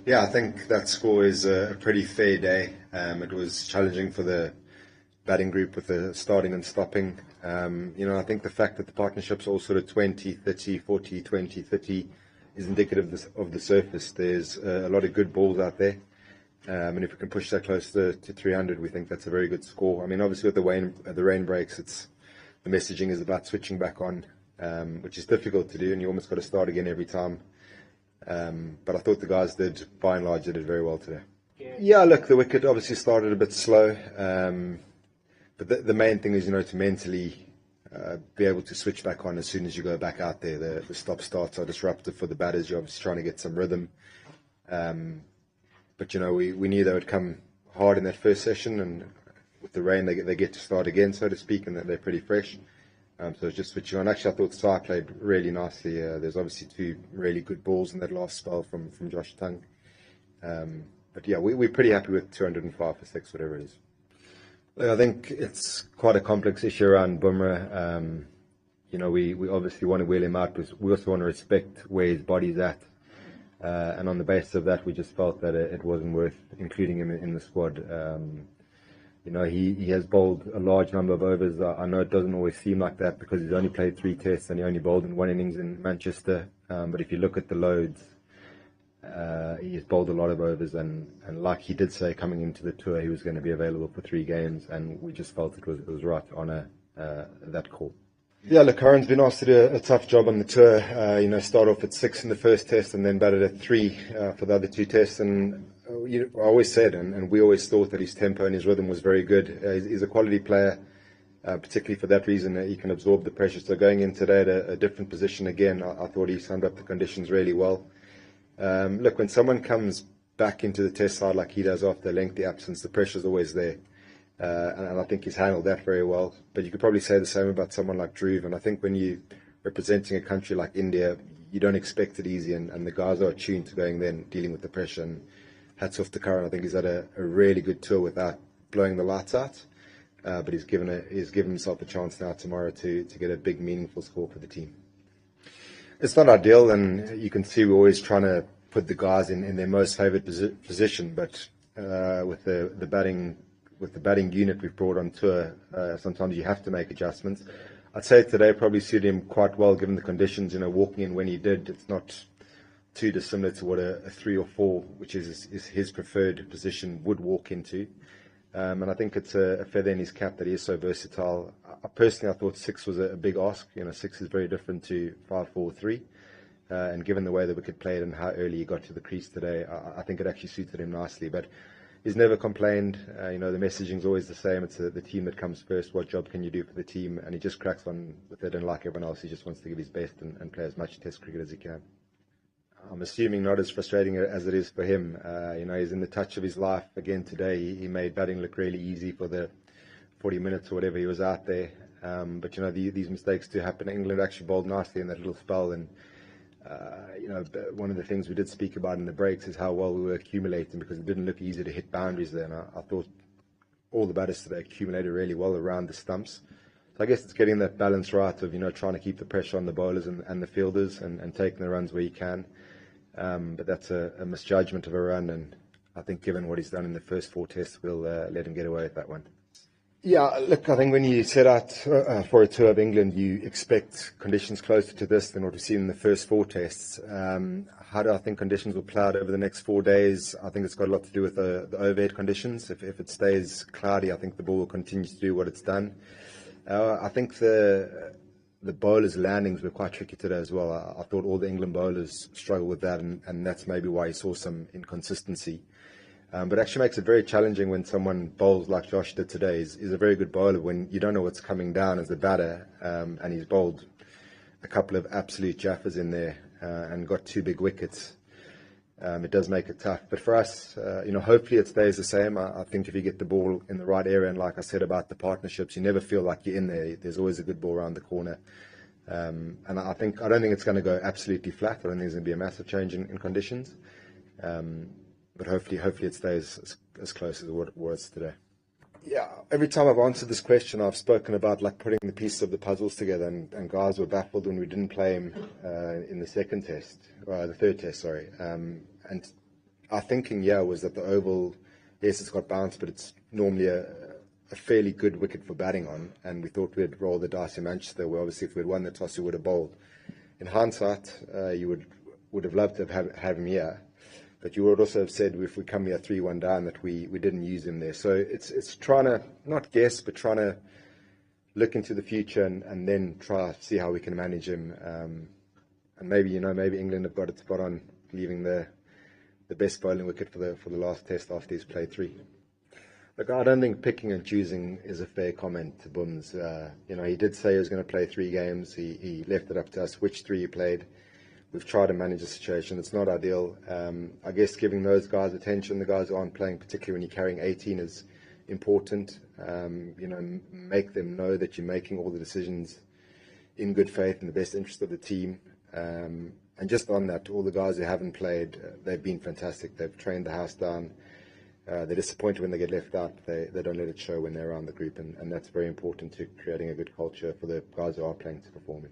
Yeah, I think that score is a pretty fair day. It was challenging for the batting group with the starting and stopping. I think the fact that the partnerships all sort of 20, 30, 40, 20, 30 is indicative of the surface. There's a lot of good balls out there. And if we can push that close to 300, we think that's a very good score. I mean, obviously with the rain breaks, the messaging is about switching back on, which is difficult to do, and you almost got to start again every time. But I thought the guys did, by and large, did it very well today. Yeah, look, the wicket obviously started a bit slow, but the main thing is, to mentally be able to switch back on as soon as you go back out there. The stop starts are disruptive for the batters. You're obviously trying to get some rhythm. But we knew they would come hard in that first session, and with the rain, they get to start again, so to speak, and they're pretty fresh. So it's just switching on. Actually, I thought Sai played really nicely. There's obviously two really good balls in that last spell from Doeschate. But yeah, we're pretty happy with 205 for 6, whatever it is. Look, I think it's quite a complex issue around Bumrah. We obviously want to wheel him out, but we also want to respect where his body's at. And on the basis of that, we just felt that it wasn't worth including him in the squad. He has bowled a large number of overs. I know it doesn't always seem like that because he's only played 3 tests and he only bowled in 1 innings in Manchester. But if you look at the loads, he's bowled a lot of overs. And like he did say coming into the tour, he was going to be available for 3 games. And we just felt it was right to honour that call. Yeah, look, Curran's been asked to do a tough job on the tour. Start off at 6 in the first test and then batted at 3 for the other 2 tests. And I always said, and we always thought that his tempo and his rhythm was very good. He's a quality player, particularly for that reason. He can absorb the pressure. So going in today at a different position again, I thought he summed up the conditions really well. Look, when someone comes back into the test side like he does after a lengthy absence, the pressure's always there. And I think he's handled that very well. But you could probably say the same about someone like Dhruv. And I think when you're representing a country like India, you don't expect it easy. And the guys are attuned to going there and dealing with the pressure. And hats off to Curran. I think he's had a really good tour without blowing the lights out. But he's given himself a chance now tomorrow to get a big, meaningful score for the team. It's not ideal. And you can see we're always trying to put the guys in their most favoured position. But with the batting unit we've brought on tour, sometimes you have to make adjustments. I'd say today probably suited him quite well given the conditions. Walking in when he did, it's not too dissimilar to what a 3 or 4, which is his preferred position, would walk into. And I think it's a feather in his cap that he is so versatile. Personally, I thought 6 was a big ask. 6 is very different to 5, 4, 3. And given the way the wicket played and how early he got to the crease today, I think it actually suited him nicely. But he's never complained. The messaging's always the same. It's the team that comes first. What job can you do for the team? And he just cracks on with it. And like everyone else, he just wants to give his best and play as much Test cricket as he can. I'm assuming not as frustrating as it is for him. He's in the touch of his life again today. He made batting look really easy for the 40 minutes or whatever he was out there. But these mistakes do happen. England actually bowled nicely in that little spell, and one of the things we did speak about in the breaks is how well we were accumulating, because it didn't look easy to hit boundaries there. And I thought all the batters today accumulated really well around the stumps. So I guess it's getting that balance right of trying to keep the pressure on the bowlers and the fielders and taking the runs where you can. But that's a misjudgment of a run, and I think given what he's done in the first 4 tests, we'll let him get away with that one. Yeah, look, I think when you set out for a tour of England, you expect conditions closer to this than what we've seen in the first 4 tests. How do I think conditions will play out over the next 4 days? I think it's got a lot to do with the overhead conditions. If it stays cloudy, I think the ball will continue to do what it's done. I think the bowlers' landings were quite tricky today as well. I thought all the England bowlers struggled with that, and that's maybe why you saw some inconsistency. But it actually makes it very challenging when someone bowls like Josh did today. He's a very good bowler when you don't know what's coming down as a batter, and he's bowled a couple of absolute jaffers in there and got 2 big wickets. It does make it tough. But for us, hopefully it stays the same. I think if you get the ball in the right area, and like I said about the partnerships, you never feel like you're in there. There's always a good ball around the corner. And I don't think it's going to go absolutely flat. I don't think there's going to be a massive change in conditions. But hopefully it stays as close as what it was today. Yeah, every time I've answered this question, I've spoken about like putting the pieces of the puzzles together, and guys were baffled when we didn't play him in the third test, sorry. And our thinking, was that the Oval, yes, it's got bounce, but it's normally a fairly good wicket for batting on, and we thought we'd roll the dice in Manchester, where obviously if we'd won the toss, we would have bowled. In hindsight, you would have loved to have him here, but you would also have said if we come here 3-1 down that we didn't use him there. So it's trying to, not guess, but trying to look into the future and then try to see how we can manage him. And maybe England have got it spot on, leaving the best bowling wicket for the last test after he's played 3. Look, I don't think picking and choosing is a fair comment to Booms. He did say he was going to play 3 games. He left it up to us which 3 he played. We've tried to manage the situation. It's not ideal. I guess giving those guys attention, the guys who aren't playing, particularly when you're carrying 18, is important. Make them know that you're making all the decisions in good faith in the best interest of the team. And just on that, all the guys who haven't played, they've been fantastic. They've trained the house down. They're disappointed when they get left out. They don't let it show when they're around the group, and that's very important to creating a good culture for the guys who are playing to perform in.